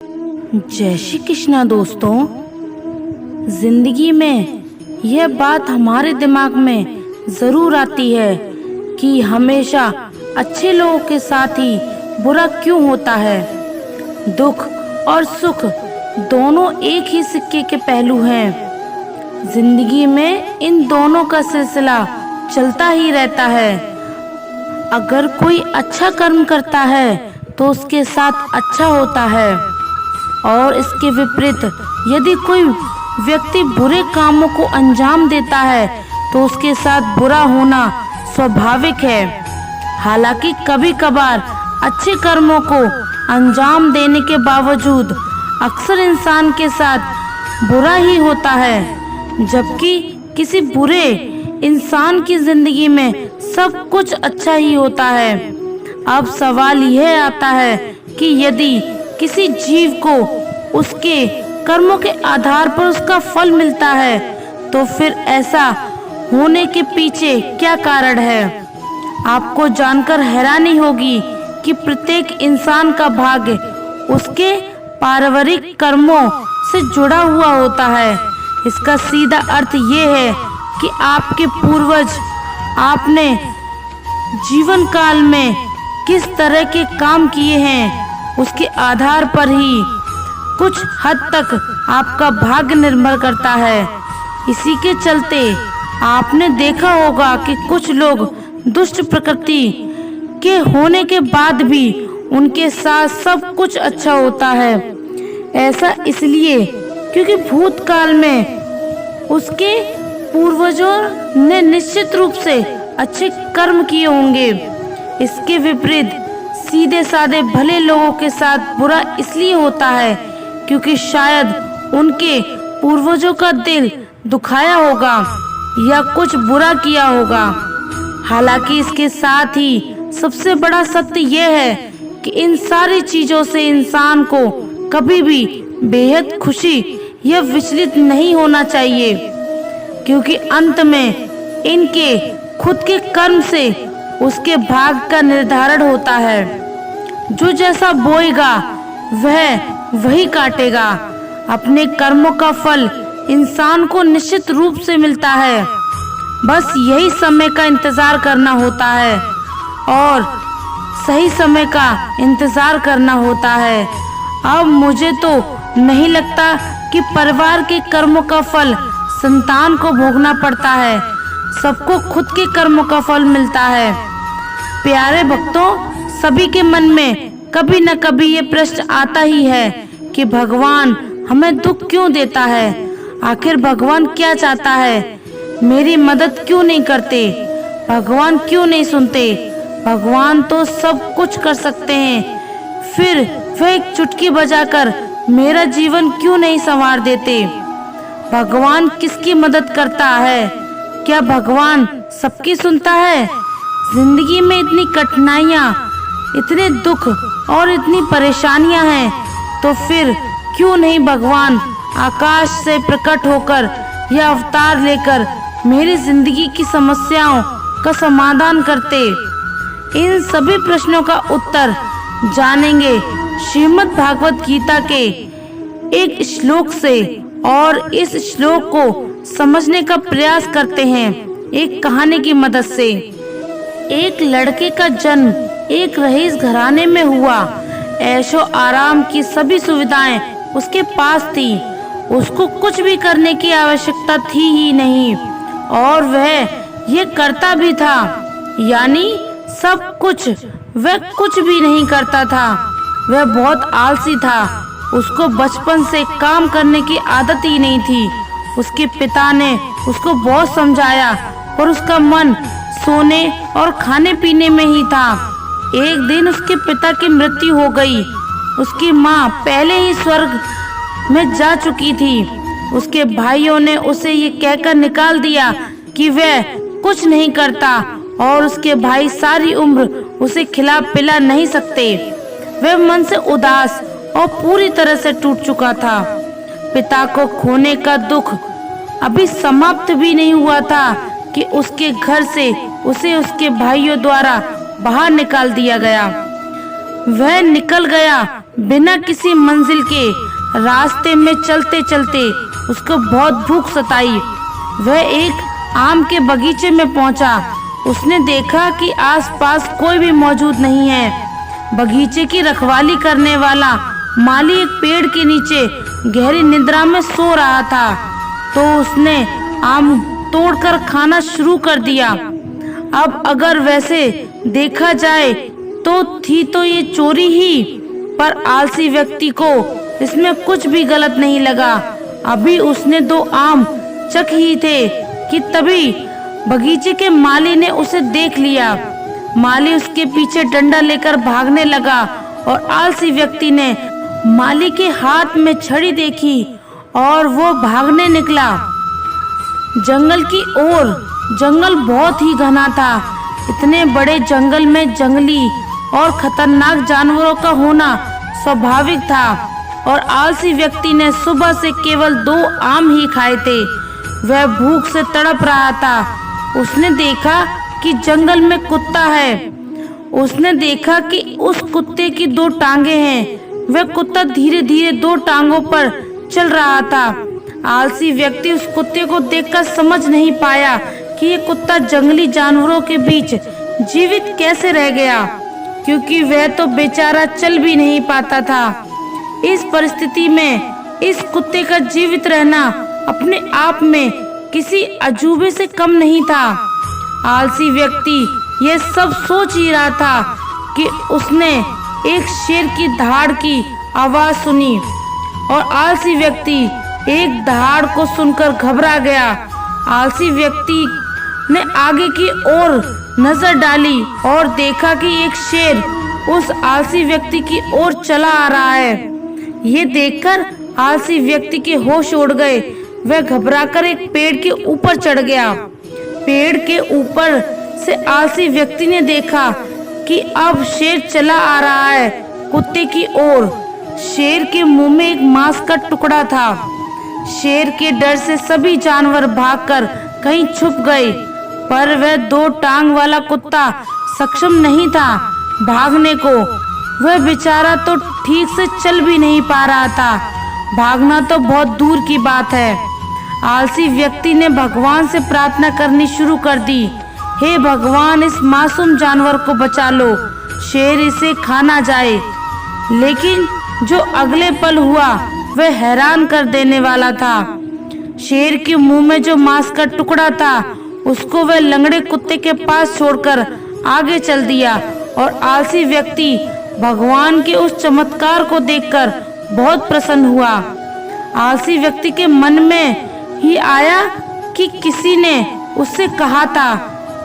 जय श्री कृष्णा दोस्तों। जिंदगी में यह बात हमारे दिमाग में जरूर आती है कि हमेशा अच्छे लोगों के साथ ही बुरा क्यों होता है। दुख और सुख दोनों एक ही सिक्के के पहलू हैं। जिंदगी में इन दोनों का सिलसिला चलता ही रहता है। अगर कोई अच्छा कर्म करता है तो उसके साथ अच्छा होता है, और इसके विपरीत यदि कोई व्यक्ति बुरे कामों को अंजाम देता है तो उसके साथ बुरा होना स्वाभाविक है। हालांकि कभी कभार अच्छे कर्मों को अंजाम देने के बावजूद अक्सर इंसान के साथ बुरा ही होता है, जबकि किसी बुरे इंसान की जिंदगी में सब कुछ अच्छा ही होता है। अब सवाल यह आता है कि यदि किसी जीव को उसके कर्मों के आधार पर उसका फल मिलता है तो फिर ऐसा होने के पीछे क्या कारण है। आपको जानकर हैरानी होगी कि प्रत्येक इंसान का भाग्य उसके पारिवारिक कर्मों से जुड़ा हुआ होता है। इसका सीधा अर्थ ये है कि आपके पूर्वज आपने जीवन काल में किस तरह के काम किए हैं उसके आधार पर ही कुछ हद तक आपका भाग्य निर्भर करता है। इसी के चलते आपने देखा होगा कि कुछ लोग दुष्ट प्रकृति के होने के बाद भी उनके साथ सब कुछ अच्छा होता है। ऐसा इसलिए क्योंकि भूतकाल में उसके पूर्वजों ने निश्चित रूप से अच्छे कर्म किए होंगे। इसके विपरीत सीधे साधे भले लोगों के साथ बुरा इसलिए होता है क्योंकि शायद उनके पूर्वजों का दिल दुखाया होगा या कुछ बुरा किया होगा। हालांकि इसके साथ ही सबसे बड़ा सत्य यह है कि इन सारी चीजों से इंसान को कभी भी बेहद खुशी या विचलित नहीं होना चाहिए, क्योंकि अंत में इनके खुद के कर्म से उसके भाग्य का निर्धारण होता है। जो जैसा बोएगा वह वही काटेगा। अपने कर्मों का फल इंसान को निश्चित रूप से मिलता है, बस यही समय का इंतजार करना होता है और सही समय का इंतजार करना होता है। अब मुझे तो नहीं लगता कि परिवार के कर्मों का फल संतान को भोगना पड़ता है, सबको खुद के कर्मों का फल मिलता है। प्यारे भक्तों, सभी के मन में कभी न कभी ये प्रश्न आता ही है कि भगवान हमें दुख क्यों देता है। आखिर भगवान क्या चाहता है, मेरी मदद क्यों नहीं करते, भगवान क्यों नहीं सुनते। भगवान तो सब कुछ कर सकते हैं, फिर वह एक चुटकी बजाकर मेरा जीवन क्यों नहीं संवार देते। भगवान किसकी मदद करता है, क्या भगवान सबकी सुनता है। जिंदगी में इतनी कठिनाइयाँ, इतने दुख और इतनी परेशानियाँ हैं, तो फिर क्यों नहीं भगवान आकाश से प्रकट होकर यह अवतार लेकर मेरी जिंदगी की समस्याओं का समाधान करते। इन सभी प्रश्नों का उत्तर जानेंगे श्रीमद् भागवत गीता के एक श्लोक से, और इस श्लोक को समझने का प्रयास करते हैं एक कहानी की मदद से। एक लड़के का जन्म एक रईस घराने में हुआ। ऐशो आराम की सभी सुविधाएं उसके पास थी, उसको कुछ भी करने की आवश्यकता थी ही नहीं, और वह ये करता भी था, यानी सब कुछ। वह कुछ भी नहीं करता था, वह बहुत आलसी था। उसको बचपन से काम करने की आदत ही नहीं थी। उसके पिता ने उसको बहुत समझाया, पर उसका मन सोने और खाने पीने में ही था। एक दिन उसके पिता की मृत्यु हो गई। उसकी माँ पहले ही स्वर्ग में जा चुकी थी। उसके भाइयों ने उसे ये कहकर निकाल दिया कि वह कुछ नहीं करता, और उसके भाई सारी उम्र उसे खिला पिला नहीं सकते। वह मन से उदास और पूरी तरह से टूट चुका था। पिता को खोने का दुख अभी समाप्त भी नहीं हुआ था कि उसके घर से उसे उसके भाइयों द्वारा बाहर निकाल दिया गया। वह निकल गया बिना किसी मंजिल के रास्ते में चलते चलते उसको बहुत भूख सताई। वह एक आम के बगीचे में पहुंचा। उसने देखा कि आसपास कोई भी मौजूद नहीं है। बगीचे की रखवाली करने वाला माली एक पेड़ के नीचे गहरी निद्रा में सो रहा था, तो उसने आम तोड़कर खाना शुरू कर दिया। अब अगर वैसे देखा जाए तो थी तो ये चोरी ही, पर आलसी व्यक्ति को इसमें कुछ भी गलत नहीं लगा। अभी उसने 2 आम चख ही थे कि तभी बगीचे के माली ने उसे देख लिया। माली उसके पीछे डंडा लेकर भागने लगा और आलसी व्यक्ति ने माली के हाथ में छड़ी देखी और वो भागने निकला जंगल की ओर। जंगल बहुत ही घना था। इतने बड़े जंगल में जंगली और खतरनाक जानवरों का होना स्वाभाविक था और आलसी व्यक्ति ने सुबह से केवल 2 आम ही खाए थे। वह भूख से तड़प रहा था। उसने देखा कि जंगल में कुत्ता है। उसने देखा कि उस कुत्ते की 2 टांगे हैं। वह कुत्ता धीरे धीरे 2 टांगों पर चल रहा था। आलसी व्यक्ति उस कुत्ते को देखकर समझ नहीं पाया कि ये कुत्ता जंगली जानवरों के बीच जीवित कैसे रह गया, क्योंकि वह तो बेचारा चल भी नहीं पाता था। इस परिस्थिति में इस कुत्ते का जीवित रहना अपने आप में किसी अजूबे से कम नहीं था। आलसी व्यक्ति ये सब सोच ही रहा था कि उसने एक शेर की दहाड़ की आवाज सुनी और आलसी व्यक्ति एक दहाड़ को सुनकर घबरा गया। आलसी व्यक्ति ने आगे की ओर नजर डाली और देखा कि एक शेर उस आलसी व्यक्ति की ओर चला आ रहा है। ये देखकर आलसी व्यक्ति के होश उड़ गए। वह घबराकर एक पेड़ के ऊपर चढ़ गया। पेड़ के ऊपर से आलसी व्यक्ति ने देखा कि अब शेर चला आ रहा है कुत्ते की ओर। शेर के मुंह में एक मांस का टुकड़ा था। शेर के डर से सभी जानवर भागकर कहीं छुप गए, पर वह 2 टांग वाला कुत्ता सक्षम नहीं था भागने को। वह बेचारा तो ठीक से चल भी नहीं पा रहा था, भागना तो बहुत दूर की बात है। आलसी व्यक्ति ने भगवान से प्रार्थना करनी शुरू कर दी, हे भगवान, इस मासूम जानवर को बचा लो, शेर इसे खा ना जाए। लेकिन जो अगले पल हुआ वह हैरान कर देने वाला था। शेर के मुंह में जो मांस का टुकड़ा था उसको वह लंगड़े कुत्ते के पास छोड़कर आगे चल दिया और आलसी व्यक्ति भगवान के उस चमत्कार को देखकर बहुत प्रसन्न हुआ। आलसी व्यक्ति के मन में ही आया कि किसी ने उससे कहा था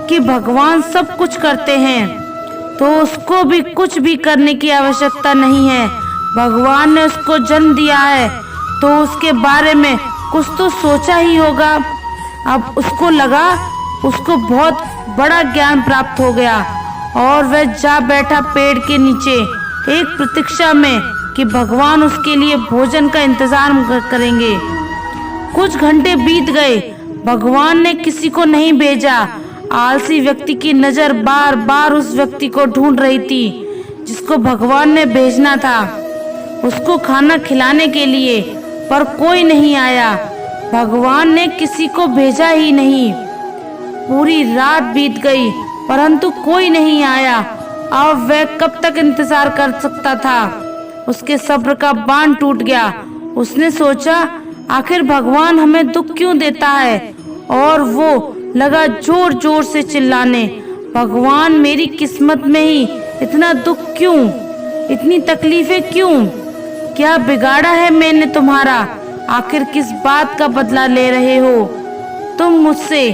कि भगवान सब कुछ करते हैं, तो उसको भी कुछ भी करने की आवश्यकता नहीं है। भगवान ने उसको जन्म दिया है तो उसके बारे में कुछ तो सोचा ही होगा। अब उसको लगा उसको बहुत बड़ा ज्ञान प्राप्त हो गया और वह जा बैठा पेड़ के नीचे एक प्रतीक्षा में कि भगवान उसके लिए भोजन का इंतजार करेंगे। कुछ घंटे बीत गए, भगवान ने किसी को नहीं भेजा। आलसी व्यक्ति की नजर बार बार उस व्यक्ति को ढूंढ रही थी जिसको भगवान ने भेजना था उसको खाना खिलाने के लिए, पर कोई नहीं आया। भगवान ने किसी को भेजा ही नहीं। पूरी रात बीत गई परंतु कोई नहीं आया। अब वह कब तक इंतजार कर सकता था। उसके सब्र का बांध टूट गया। उसने सोचा आखिर भगवान हमें दुख क्यों देता है, और वो लगा जोर जोर से चिल्लाने, भगवान मेरी किस्मत में ही इतना दुख क्यों, इतनी तकलीफें क्यों, क्या बिगाड़ा है मैंने तुम्हारा, आखिर किस बात का बदला ले रहे हो तुम मुझसे।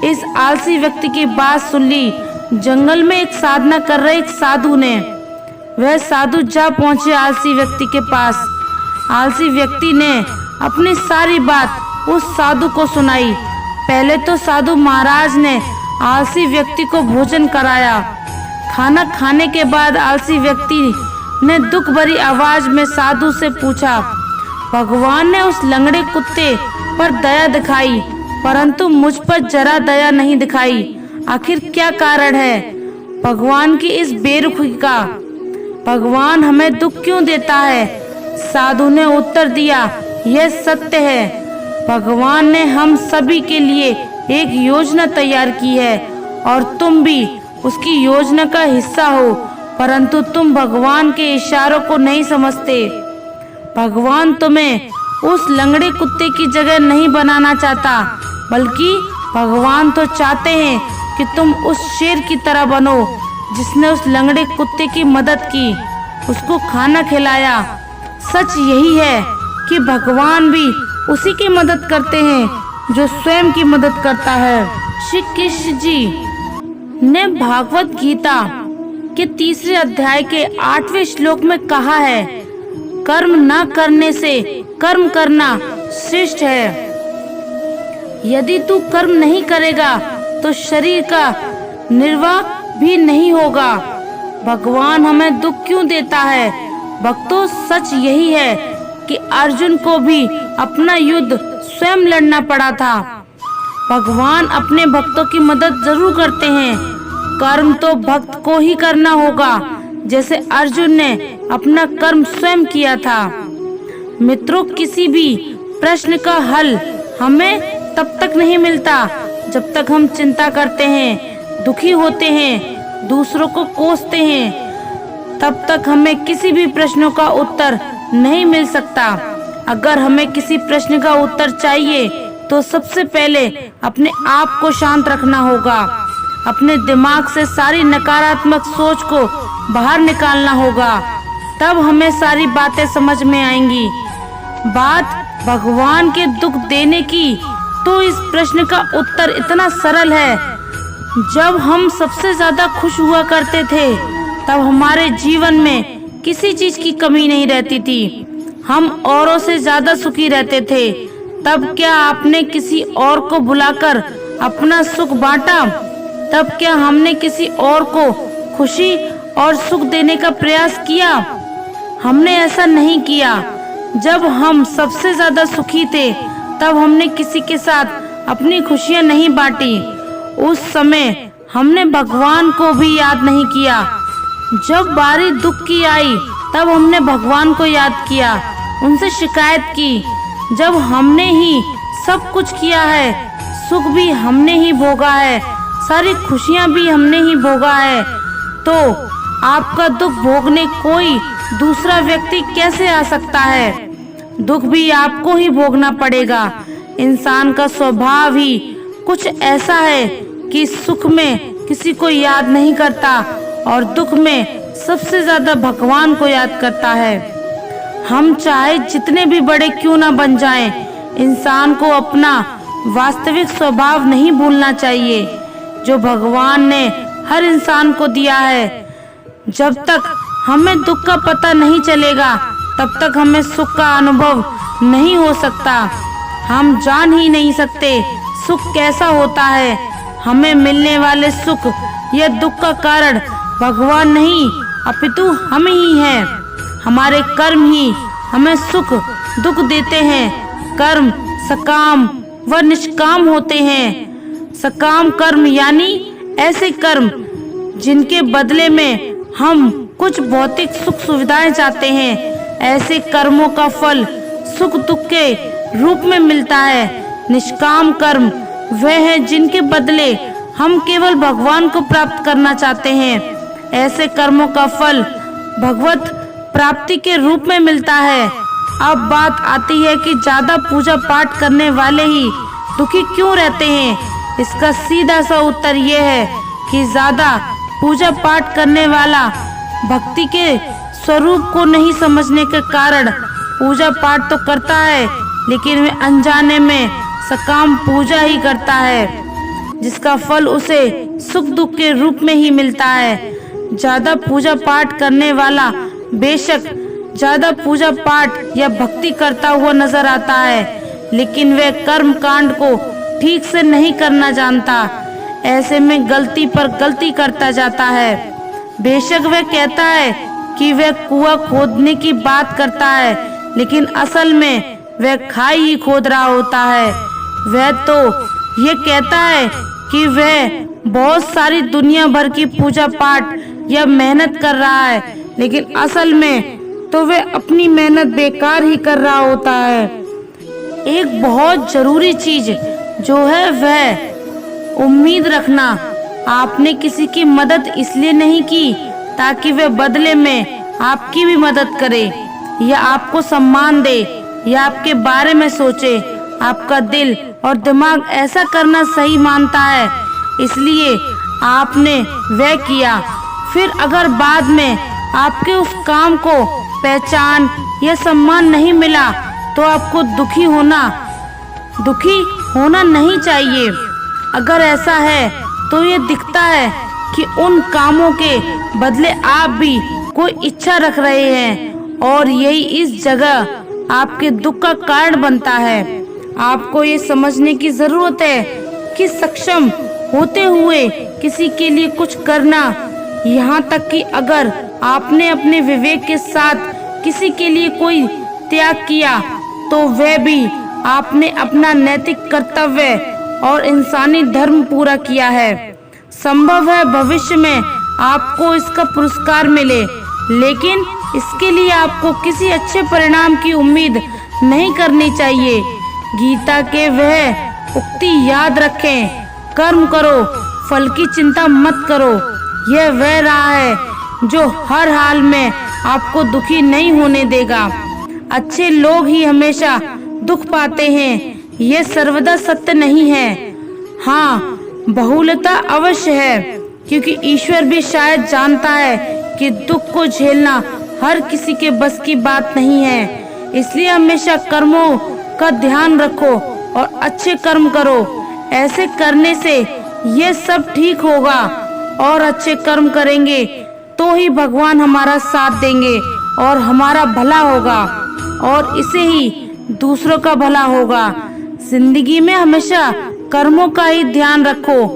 इस आलसी व्यक्ति की बात सुन ली। जंगल में एक साधना कर रहे एक साधु ने, वह साधु जा पहुंचे आलसी व्यक्ति के पास। आलसी व्यक्ति ने अपनी सारी बात उस साधु को सुनाई। पहले तो साधु महाराज ने आलसी व्यक्ति को भोजन कराया। खाना खाने के बाद आलसी व्यक्ति ने दुख भरी आवाज में साधु से पूछा, भगवान ने उस लंगड़े कुत्ते पर दया दिखाई परंतु मुझ पर जरा दया नहीं दिखाई, आखिर क्या कारण है भगवान की इस बेरुखी का। भगवान हमें दुख क्यों देता है? साधु ने उत्तर दिया, यह सत्य है। भगवान ने हम सभी के लिए एक योजना तैयार की है और तुम भी उसकी योजना का हिस्सा हो, परंतु तुम भगवान के इशारों को नहीं समझते। भगवान तुम्हें उस लंगड़े कुत्ते की जगह नहीं बनाना चाहता, बल्कि भगवान तो चाहते हैं कि तुम उस शेर की तरह बनो जिसने उस लंगड़े कुत्ते की मदद की, उसको खाना खिलाया। सच यही है कि भगवान भी उसी की मदद करते हैं जो स्वयं की मदद करता है। श्री कृष्ण जी ने भागवत गीता के 3 अध्याय के 8वें श्लोक में कहा है, कर्म न करने से कर्म करना श्रेष्ठ है। यदि तू कर्म नहीं करेगा तो शरीर का निर्वाह भी नहीं होगा। भगवान हमें दुख क्यों देता है? भक्तों, सच यही है कि अर्जुन को भी अपना युद्ध स्वयं लड़ना पड़ा था। भगवान अपने भक्तों की मदद जरूर करते हैं। कर्म तो भक्त को ही करना होगा, जैसे अर्जुन ने अपना कर्म स्वयं किया था। मित्रों, किसी भी प्रश्न का हल हमें तब तक नहीं मिलता जब तक हम चिंता करते हैं, दुखी होते हैं, दूसरों को कोसते हैं, तब तक हमें किसी भी प्रश्नों का उत्तर नहीं मिल सकता। अगर हमें किसी प्रश्न का उत्तर चाहिए तो सबसे पहले अपने आप को शांत रखना होगा, अपने दिमाग से सारी नकारात्मक सोच को बाहर निकालना होगा, तब हमें सारी बातें समझ में आएंगी। बात भगवान के दुख देने की तो इस प्रश्न का उत्तर इतना सरल है। जब हम सबसे ज्यादा खुश हुआ करते थे तब हमारे जीवन में किसी चीज की कमी नहीं रहती थी। हम औरों से ज्यादा सुखी रहते थे। तब क्या आपने किसी और को बुलाकर अपना सुख बांटा? तब क्या हमने किसी और को खुशी और सुख देने का प्रयास किया? हमने ऐसा नहीं किया। जब हम सबसे ज्यादा सुखी थे तब हमने किसी के साथ अपनी खुशियां नहीं बांटी। उस समय हमने भगवान को भी याद नहीं किया। जब बारी दुख की आई तब हमने भगवान को याद किया, उनसे शिकायत की। जब हमने ही सब कुछ किया है, सुख भी हमने ही भोगा है, सारी खुशियां भी हमने ही भोगा है, तो आपका दुख भोगने कोई दूसरा व्यक्ति कैसे आ सकता है? दुख भी आपको ही भोगना पड़ेगा। इंसान का स्वभाव ही कुछ ऐसा है कि सुख में किसी को याद नहीं करता और दुख में सबसे ज्यादा भगवान को याद करता है। हम चाहे जितने भी बड़े क्यों ना बन जाएं, इंसान को अपना वास्तविक स्वभाव नहीं भूलना चाहिए जो भगवान ने हर इंसान को दिया है। जब तक हमें दुख का पता नहीं चलेगा तब तक हमें सुख का अनुभव नहीं हो सकता। हम जान ही नहीं सकते सुख कैसा होता है। हमें मिलने वाले सुख या दुख का कारण भगवान नहीं अपितु हम ही हैं। हमारे कर्म ही हमें सुख दुख देते हैं। कर्म सकाम व निष्काम होते हैं। सकाम कर्म यानी ऐसे कर्म जिनके बदले में हम कुछ भौतिक सुख सुविधाएं चाहते हैं। ऐसे कर्मों का फल सुख दुख के रूप में मिलता है। निष्काम कर्म वह है जिनके बदले हम केवल भगवान को प्राप्त करना चाहते हैं। ऐसे कर्मों का फल भगवत प्राप्ति के रूप में मिलता है। अब बात आती है कि ज्यादा पूजा पाठ करने वाले ही दुखी क्यों रहते हैं। इसका सीधा सा उत्तर यह है कि ज्यादा पूजा पाठ करने वाला भक्ति के स्वरूप को नहीं समझने के कारण पूजा पाठ तो करता है, लेकिन वह अनजाने में सकाम पूजा ही करता है, जिसका फल उसे सुख दुख के रूप में ही मिलता है। ज्यादा पूजा पाठ करने वाला बेशक ज्यादा पूजा पाठ या भक्ति करता हुआ नजर आता है, लेकिन वह कर्म कांड को ठीक से नहीं करना जानता। ऐसे में गलती पर गलती करता जाता है। बेशक वह कहता है कि वह कुआं खोदने की बात करता है, लेकिन असल में वह खाई ही खोद रहा होता है। वह तो ये कहता है कि वह बहुत सारी दुनिया भर की पूजा पाठ या मेहनत कर रहा है, लेकिन असल में तो वह अपनी मेहनत बेकार ही कर रहा होता है। एक बहुत जरूरी चीज जो है वह उम्मीद रखना। आपने किसी की मदद इसलिए नहीं की ताकि वह बदले में आपकी भी मदद करे या आपको सम्मान दे या आपके बारे में सोचे। आपका दिल और दिमाग ऐसा करना सही मानता है, इसलिए आपने वह किया। फिर अगर बाद में आपके उस काम को पहचान या सम्मान नहीं मिला तो आपको दुखी होना नहीं चाहिए। अगर ऐसा है तो ये दिखता है कि उन कामों के बदले आप भी कोई इच्छा रख रहे हैं और यही इस जगह आपके दुख का कारण बनता है। आपको ये समझने की जरूरत है कि सक्षम होते हुए किसी के लिए कुछ करना, यहाँ तक कि अगर आपने अपने विवेक के साथ किसी के लिए कोई त्याग किया तो वह भी आपने अपना नैतिक कर्तव्य और इंसानी धर्म पूरा किया है। संभव है भविष्य में आपको इसका पुरस्कार मिले, लेकिन इसके लिए आपको किसी अच्छे परिणाम की उम्मीद नहीं करनी चाहिए। गीता के वह उक्ति याद रखें, कर्म करो, फल की चिंता मत करो। यह वह राह है जो हर हाल में आपको दुखी नहीं होने देगा। अच्छे लोग ही हमेशा दुख पाते हैं, यह सर्वदा सत्य नहीं है। हाँ, बहुलता अवश्य है, क्योंकि ईश्वर भी शायद जानता है कि दुख को झेलना हर किसी के बस की बात नहीं है। इसलिए हमेशा कर्मों का ध्यान रखो और अच्छे कर्म करो। ऐसे करने से ये सब ठीक होगा और अच्छे कर्म करेंगे तो ही भगवान हमारा साथ देंगे और हमारा भला होगा और इसे ही दूसरों का भला होगा। जिंदगी में हमेशा कर्मों का ही ध्यान रखो,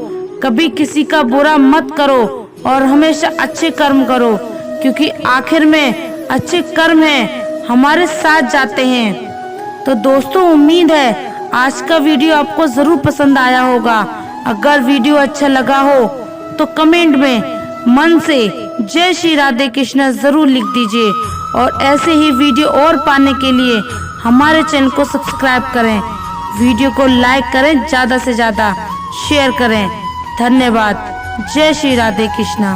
कभी किसी का बुरा मत करो और हमेशा अच्छे कर्म करो, क्योंकि आखिर में अच्छे कर्म हैं हमारे साथ जाते हैं। तो दोस्तों, उम्मीद है आज का वीडियो आपको जरूर पसंद आया होगा। अगर वीडियो अच्छा लगा हो तो कमेंट में मन से जय श्री राधे कृष्ण जरूर लिख दीजिए और ऐसे ही वीडियो और पाने के लिए हमारे चैनल को सब्सक्राइब करें। वीडियो को लाइक करें, ज्यादा से ज्यादा शेयर करें। धन्यवाद। जय श्री राधे कृष्ण।